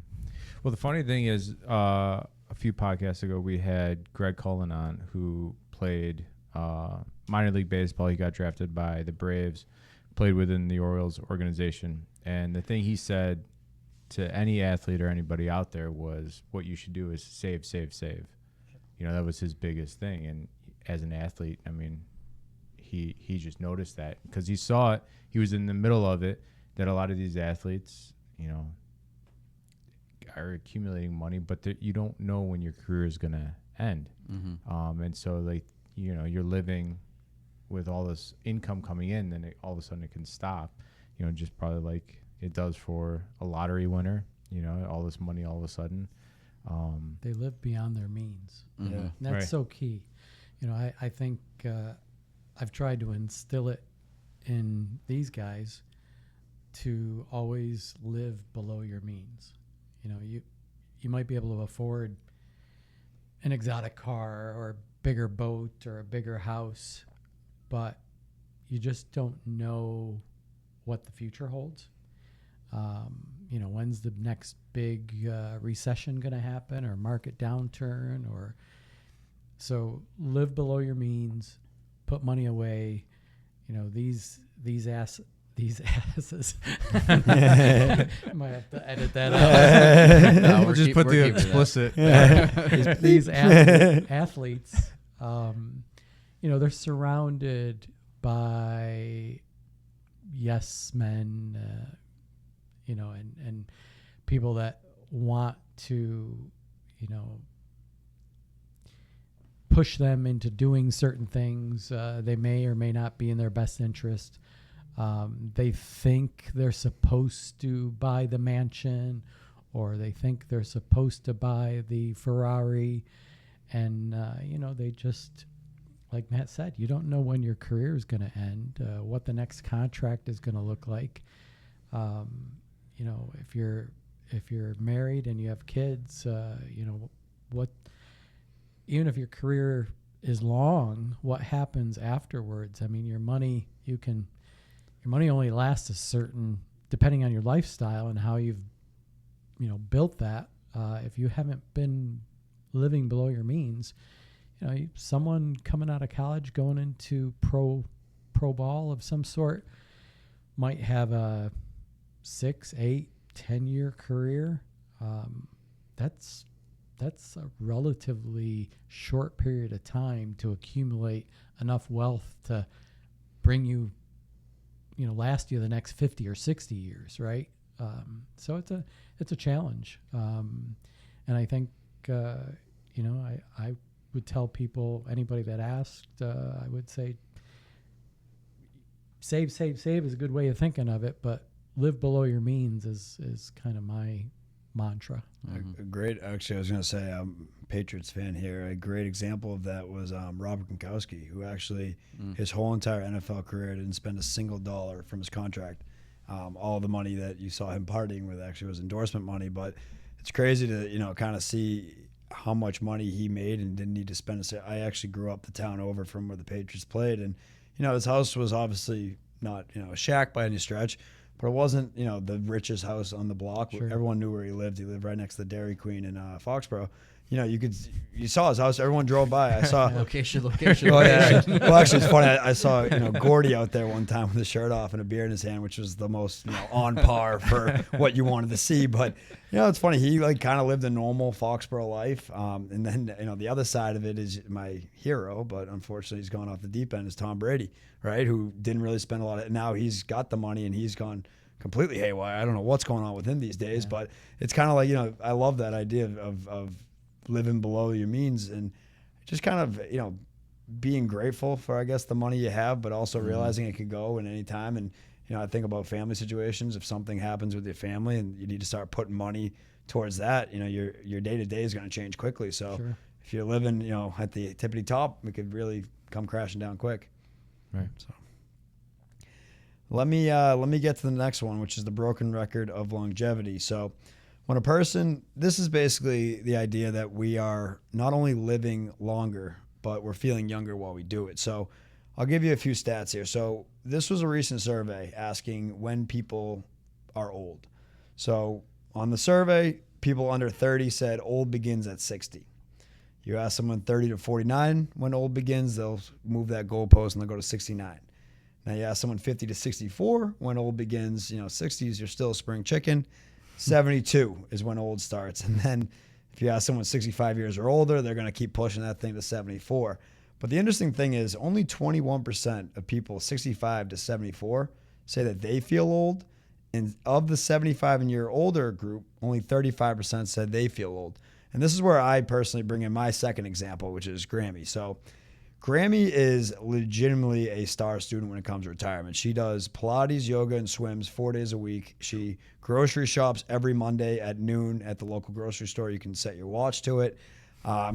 Well, the funny thing is, a few podcasts ago, we had Greg Cullen on, who played minor league baseball. He got drafted by the Braves, played within the Orioles organization. And the thing he said to any athlete or anybody out there was, what you should do is save, save, save. That was his biggest thing. And as an athlete, I mean, he just noticed that because he saw it. He was in the middle of it, that a lot of these athletes, are accumulating money, but you don't know when your career is going to end. Mm-hmm. And so, like, you're living with all this income coming in, then all of a sudden it can stop, just probably like it does for a lottery winner, all this money all of a sudden. They live beyond their means. Mm-hmm. And that's so key. I think I've tried to instill it in these guys to always live below your means. You might be able to afford an exotic car or a bigger boat or a bigger house, but you just don't know what the future holds. When's the next big recession going to happen, or market downturn, or so live below your means, put money away. These asses. I might have to edit that out. No, we'll just put the explicit. These athletes, they're surrounded by yes men, and people that want to, push them into doing certain things. They may or may not be in their best interest. They think they're supposed to buy the mansion, or they think they're supposed to buy the Ferrari. And, they just, like Matt said, you don't know when your career is going to end, what the next contract is going to look like. If you're married and you have kids, even if your career is long, what happens afterwards? I mean, your money only lasts a certain, depending on your lifestyle and how you've, built that. If you haven't been living below your means, someone coming out of college going into pro ball of some sort might have a 6, 8, 10-year career. That's a relatively short period of time to accumulate enough wealth to bring you, last you the next 50 or 60 years, right? So it's a challenge. And I think, I would tell people, anybody that asked, I would say, save is a good way of thinking of it, but live below your means is kind of my mantra. A great, actually, I was going to say, I'm a Patriots fan here. A great example of that was Robert Gronkowski, who actually his whole entire NFL career didn't spend a single dollar from his contract. All the money that you saw him partying with actually was endorsement money. But it's crazy to kind of see how much money he made and didn't need to spend. I actually grew up the town over from where the Patriots played, and his house was obviously not a shack by any stretch. But it wasn't, the richest house on the block. Sure. Everyone Everyone knew where he lived. He lived right next to the Dairy Queen in Foxborough. You saw his house. Everyone drove by. I saw location. Oh, yeah. Well, actually, it's funny. I saw Gordy out there one time with his shirt off and a beer in his hand, which was the most on par for what you wanted to see. But it's funny. He kind of lived a normal Foxborough life. And then the other side of it is my hero, but unfortunately he's gone off the deep end, is Tom Brady, right? Who didn't really spend a lot of. Now he's got the money and he's gone completely haywire. I don't know what's going on with him these days, but it's kind of like I love that idea of living below your means and just kind of being grateful for, I guess, the money you have, but also realizing it could go at any time. And I think about family situations. If something happens with your family and you need to start putting money towards that, your day-to-day is going to change quickly. So Sure. if you're living, at the tippity top, it could really come crashing down quick. Right. So let me get to the next one, which is the broken record of longevity. So when a person, this is basically the idea that we are not only living longer, but we're feeling younger while we do it. So I'll give you a few stats here. So this was a recent survey asking when people are old. So on the survey, people under 30 said old begins at 60. You ask someone 30 to 49 when old begins, they'll move that goalpost and they'll go to 69. Now you ask someone 50 to 64 when old begins, 60s, you're still a spring chicken. 72 is when old starts. And then if you ask someone 65 years or older, they're going to keep pushing that thing to 74. But the interesting thing is only 21% of people 65 to 74 say that they feel old. And of the 75 and year older group, only 35% said they feel old. And this is where I personally bring in my second example, which is Grammy. So Grammy is legitimately a star student when it comes to retirement. She does Pilates, yoga, and swims 4 days a week. She grocery shops every Monday at noon at the local grocery store. You can set your watch to it.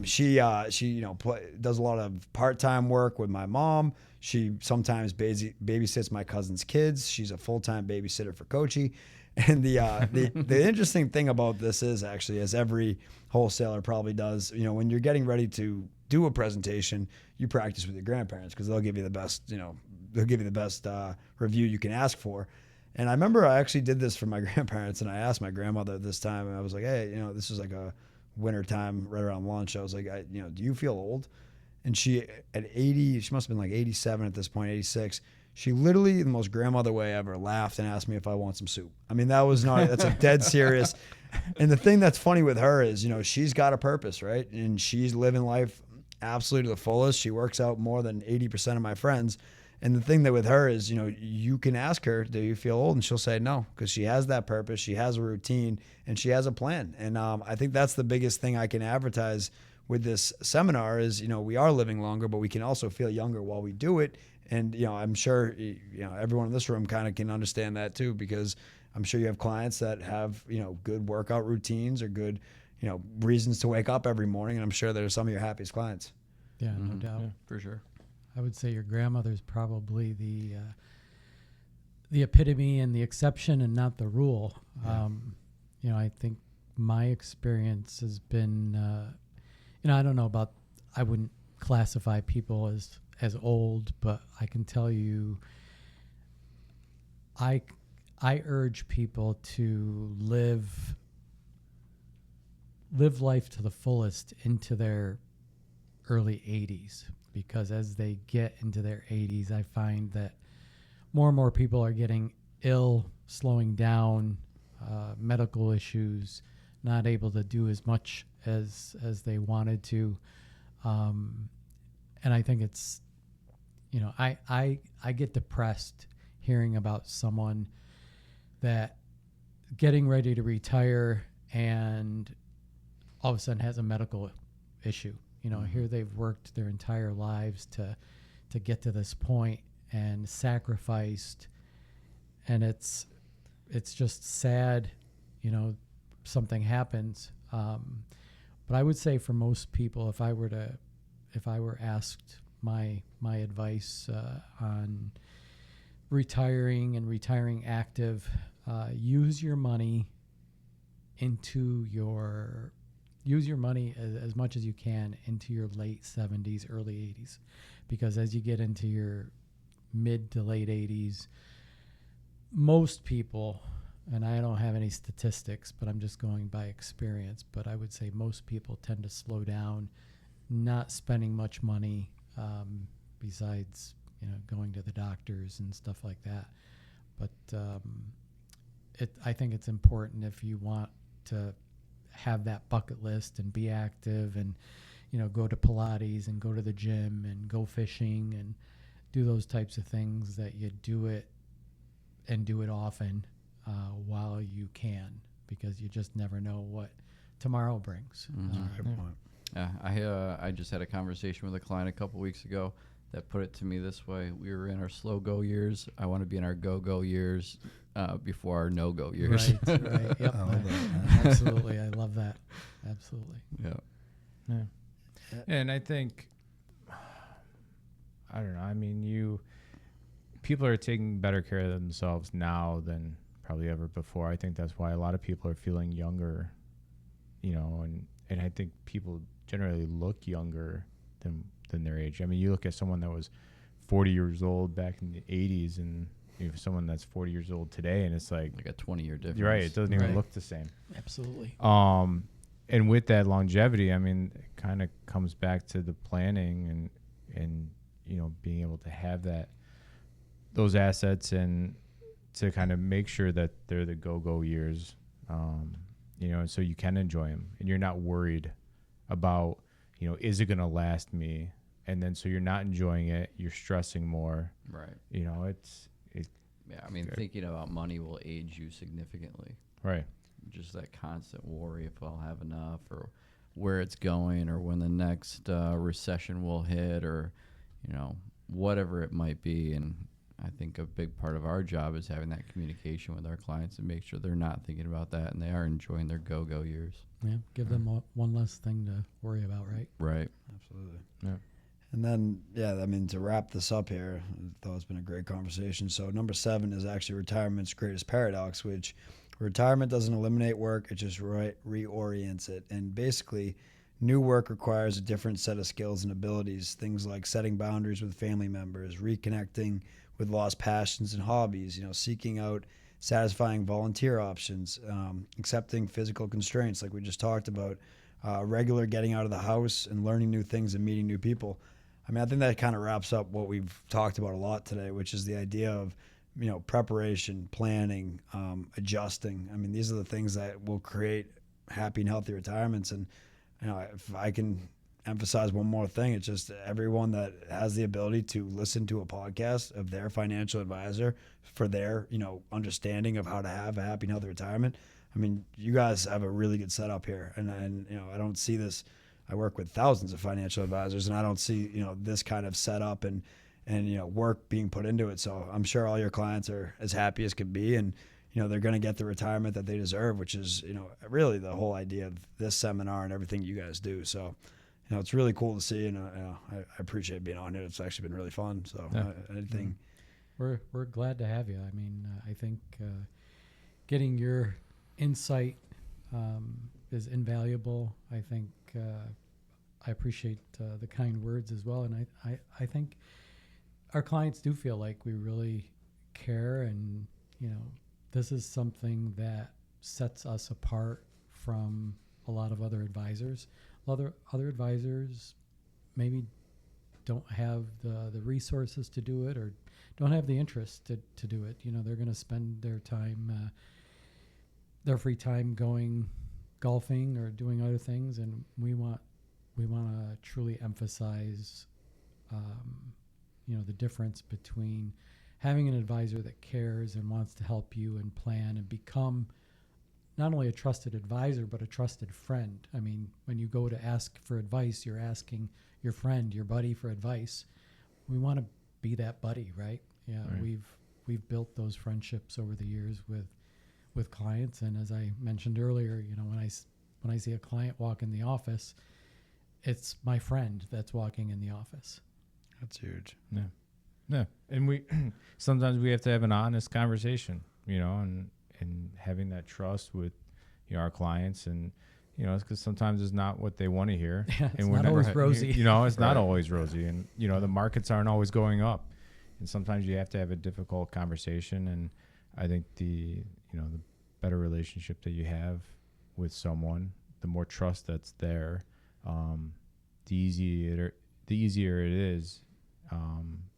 She does a lot of part-time work with my mom. She sometimes babysits my cousin's kids. She's a full-time babysitter for Coachy. And the interesting thing about this is actually, as every wholesaler probably does, when you're getting ready to do a presentation, you practice with your grandparents because they'll give you the best, review you can ask for. And I remember I actually did this for my grandparents, and I asked my grandmother this time, and I was like, hey, this is like a winter time right around lunch. I was like, do you feel old? And she, at 80, she must have been like 87 at this point, 86. She literally, the most grandmother way ever, laughed and asked me if I want some soup. I mean, that's a dead serious. And the thing that's funny with her is, she's got a purpose, right? And she's living life absolutely to the fullest. She works out more than 80% of my friends. And the thing that with her is, you can ask her, do you feel old? And she'll say no, because she has that purpose. She has a routine and she has a plan. And I think that's the biggest thing I can advertise with this seminar is, we are living longer, but we can also feel younger while we do it. And, I'm sure, everyone in this room kind of can understand that too, because I'm sure you have clients that have, good workout routines or good, reasons to wake up every morning. And I'm sure they're some of your happiest clients. Yeah, no doubt. Yeah, for sure. I would say your grandmother's probably the epitome and the exception and not the rule. Yeah. I think my experience has been, I don't know about, I wouldn't classify people as old, but I can tell you, I urge people to live life to the fullest into their early 80s, because as they get into their 80s, I find that more and more people are getting ill, slowing down, medical issues, not able to do as much as they wanted to. And I think it's, I get depressed hearing about someone that getting ready to retire and all of a sudden has a medical issue. Here they've worked their entire lives to get to this point and sacrificed, and it's just sad, something happens. But I would say for most people, if I were asked my advice on retiring and retiring active, use your money as much as you can into your late 70s, early 80s, because as you get into your mid to late 80s, most people, and I don't have any statistics, but I'm just going by experience, but I would say most people tend to slow down, not spending much money, besides, going to the doctors and stuff like that. But I think it's important if you want to have that bucket list and be active and, go to Pilates and go to the gym and go fishing and do those types of things, that you do it and do it often while you can, because you just never know what tomorrow brings. Mm-hmm. Yeah, I just had a conversation with a client a couple weeks ago that put it to me this way: we were in our slow go years. I want to be in our go years before our no go years. Right. Right. Yep. I love that. Absolutely. I love that. Absolutely. Yeah. Yeah. And I think, I don't know. I mean, people are taking better care of themselves now than probably ever before. I think that's why a lot of people are feeling younger, and I think people generally look younger than their age. I mean, you look at someone that was 40 years old back in the 80s and someone that's 40 years old today, and it's like a 20-year difference. You're right. It doesn't even Right. look the same. Absolutely. And with that longevity, I mean, it kind of comes back to the planning and being able to have those assets and to kind of make sure that they're the go years, and so you can enjoy them and you're not worried about, is it going to last me? And then so you're not enjoying it, you're stressing more. Right. Yeah, I mean, thinking about money will age you significantly. right. Just that constant worry if I'll have enough, or where it's going, or when the next recession will hit, or whatever it might be. And I think a big part of our job is having that communication with our clients and make sure they're not thinking about that and they are enjoying their go years. Yeah. Give them one less thing to worry about, right? Right. Absolutely. Yeah. And then, I mean, to wrap this up here, I thought it's been a great conversation. So number 7 is actually retirement's greatest paradox, which retirement doesn't eliminate work. It just reorients it. And basically, new work requires a different set of skills and abilities, things like setting boundaries with family members, reconnecting with lost passions and hobbies, seeking out satisfying volunteer options, accepting physical constraints like we just talked about, regular getting out of the house and learning new things and meeting new people. I mean, I think that kind of wraps up what we've talked about a lot today, which is the idea of, preparation, planning, adjusting. I mean, these are the things that will create happy and healthy retirements. And, if I can emphasize one more thing, it's just everyone that has the ability to listen to a podcast of their financial advisor for their, understanding of how to have a happy and healthy retirement. I mean, you guys have a really good setup here. And I don't see this. I work with thousands of financial advisors, and I don't see, this kind of setup and work being put into it. So I'm sure all your clients are as happy as can be, and they're going to get the retirement that they deserve, which is really the whole idea of this seminar and everything you guys do. So it's really cool to see, and I appreciate being on here. It's actually been really fun. So anything. We're glad to have you. I mean, I think getting your insight is invaluable. I think I appreciate the kind words as well, and I think our clients do feel like we really care, and this is something that sets us apart from a lot of other advisors. Other advisors maybe don't have the resources to do it, or don't have the interest to do it. They're going to spend their time, their free time going golfing or doing other things, and we want to truly emphasize the difference between having an advisor that cares and wants to help you and plan and become not only a trusted advisor but a trusted friend. I mean, when you go to ask for advice, you're asking your friend, your buddy for advice. We want to be that buddy, right? Yeah, right. We've built those friendships over the years with clients, and as I mentioned earlier, when I see a client walk in the office, it's my friend that's walking in the office. That's huge. Yeah. And sometimes we have to have an honest conversation, and having that trust with our clients, and it's because sometimes it's not what they want to hear. Yeah, and it's not always rosy. It's not always rosy, and the markets aren't always going up, and sometimes you have to have a difficult conversation. And I think the better relationship that you have with someone, the more trust that's there, the easier it is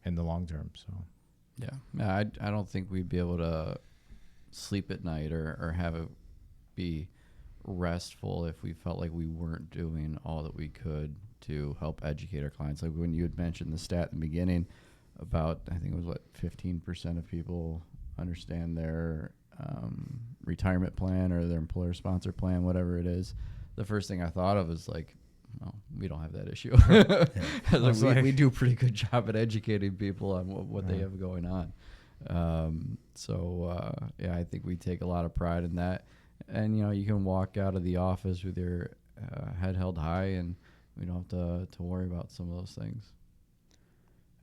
in the long term. So yeah, I don't think we'd be able to sleep at night or have it be restful if we felt like we weren't doing all that we could to help educate our clients. Like when you had mentioned the stat in the beginning about, I think it was 15% of people understand their retirement plan or their employer sponsor plan, whatever it is. The first thing I thought of is like, well, we don't have that issue. It's like- we do a pretty good job at educating people on what they Right. have going on. Yeah, I think we take a lot of pride in that. And, you know, you can walk out of the office with your head held high, and we don't have to worry about some of those things.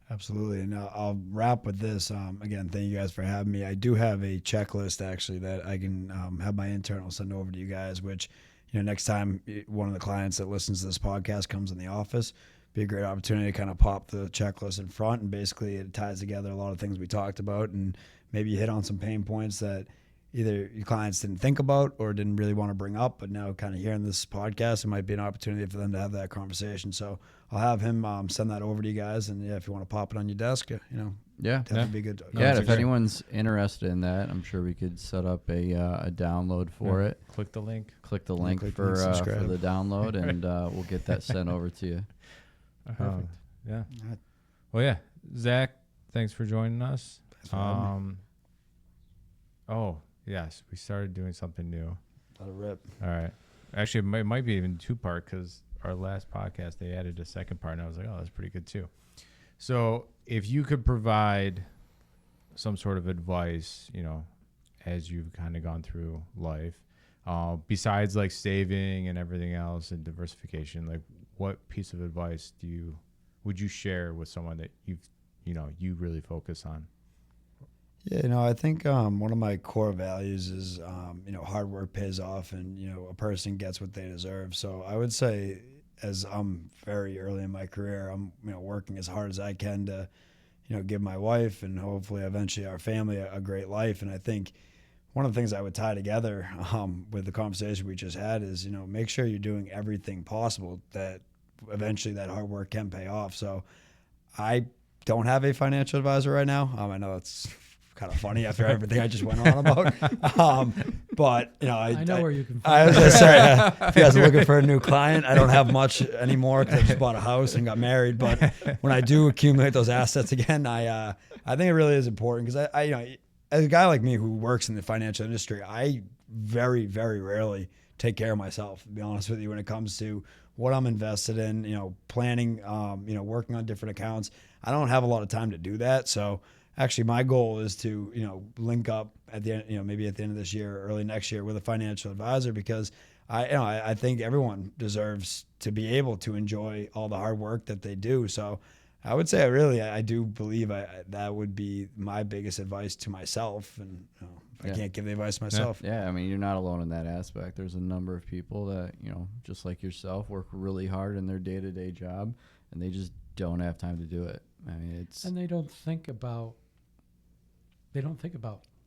Absolutely. And I'll wrap with this. Again, thank you guys for having me. I do have a checklist actually that I can have my internal send over to you guys, which, you know, next time one of the clients that listens to this podcast comes in the office, be a great opportunity to kind of pop the checklist in front, and basically it ties together a lot of things we talked about, and maybe you hit on some pain points that either your clients didn't think about or didn't really want to bring up, but now kind of hearing this podcast, it might be an opportunity for them to have that conversation. So I'll have him send that over to you guys, and yeah, if you want to pop it on your desk, you know, Yeah. definitely be good. Yeah, and if great. anyone's interested in that, I'm sure we could set up a download for it. Click the link. Click the Yeah, link click the for link, for subscribe. the download, and we'll get that sent over to you. Perfect. Yeah. Alright. Well, yeah. Zach, thanks for joining us. Thanks for having me. Oh, yes. We started doing something new. Let it rip. All right. Actually, it might be even two-part, because our last podcast, they added a second part, and I was like, oh, that's pretty good too. So if you could provide some sort of advice, you know, as you've kind of gone through life, besides like saving and everything else and diversification, like what piece of advice would you share with someone that you really focus on? Yeah, you know, I think one of my core values is, you know, hard work pays off, and, you know, a person gets what they deserve. So I would say, as I'm very early in my career, I'm, you know, working as hard as I can to, you know, give my wife and hopefully eventually our family a great life. And I think one of the things I would tie together with the conversation we just had is, you know, make sure you're doing everything possible that eventually that hard work can pay off. So I don't have a financial advisor right now. I know it's kind of funny after everything I just went on about. But, you know, I know where you can I find was going to say, if you guys are looking for a new client, I don't have much anymore because I just bought a house and got married. But when I do accumulate those assets again, I think it really is important, because I, you know, as a guy like me who works in the financial industry, I very, very rarely take care of myself, to be honest with you, when it comes to what I'm invested in, you know, planning, you know, working on different accounts. I don't have a lot of time to do that. So actually my goal is to, you know, link up at the end, you know, maybe at the end of this year or early next year with a financial advisor, because I think everyone deserves to be able to enjoy all the hard work that they do. So I would say I do believe that would be my biggest advice to myself. And, you know, if I can't give the advice myself. Yeah, I mean, you're not alone in that aspect. There's a number of people that, you know, just like yourself, work really hard in their day-to-day job, and they just don't have time to do it. I mean, it's and they don't think about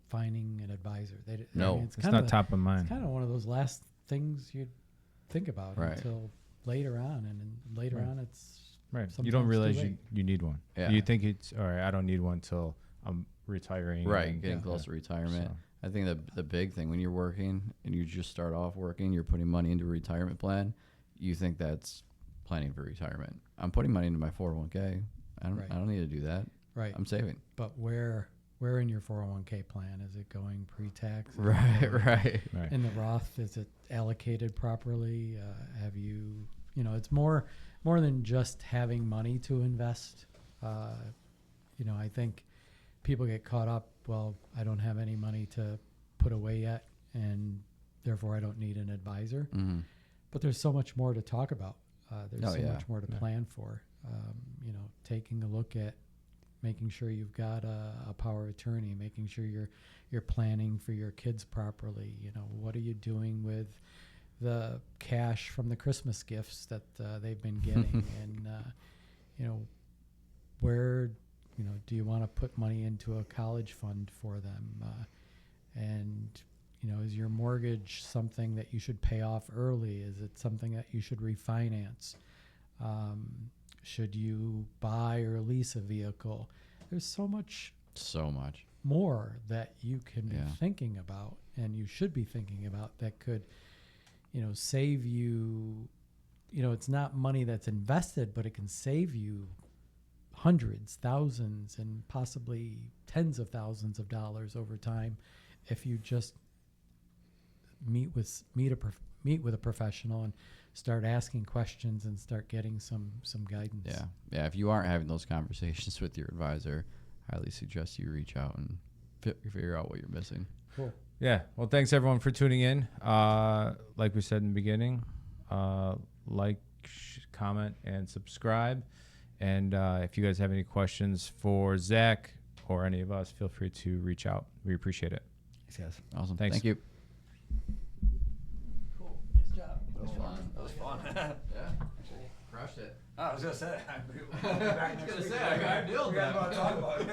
finding an advisor. No, I mean, It's kinda not top of mind. It's kind of one of those last things you think about Right. until later on, and then later Right. on it's Right. You sometimes don't too realize late. you need one. Yeah. You think it's, all right, I don't need one till I'm retiring. right, and- getting close to retirement. So, I think the big thing when you're working and you just start off working, you're putting money into a retirement plan. You think that's planning for retirement. I'm putting money into my 401k. I don't need to do that. right. I'm saving. But where in your 401k plan is it going pre-tax? Is it Right, going right. right. In the Roth, is it allocated properly? Have you know, it's more than just having money to invest. You know, I think people get caught up, well, I don't have any money to put away yet, and therefore I don't need an advisor. Mm-hmm. But there's so much more to talk about. There's Oh, so yeah. much more to Yeah. plan for. You know, taking a look at making sure you've got a power of attorney, making sure you're planning for your kids properly. You know, what are you doing with the cash from the Christmas gifts that they've been getting, and you know, where, you know, do you want to put money into a college fund for them, and you know, is your mortgage something that you should pay off early? Is it something that you should refinance? Should you buy or lease a vehicle? There's so much more that you can be thinking about, and you should be thinking about, that could, you know, save you. You know, it's not money that's invested, but it can save you hundreds, thousands, and possibly tens of thousands of dollars over time if you just meet with a professional and start asking questions and start getting some guidance. Yeah. If you aren't having those conversations with your advisor, I highly suggest you reach out and figure out what you're missing. Cool. Yeah. Well, thanks everyone for tuning in. Like we said in the beginning, comment, and subscribe. And if you guys have any questions for Zach or any of us, feel free to reach out. We appreciate it. Thanks, guys. Awesome. Thanks. Thank you. Cool. Nice job. That was fun. That was fun. Yeah. Crushed it. I was gonna say. I was gonna say, I nailed that. Talk about it.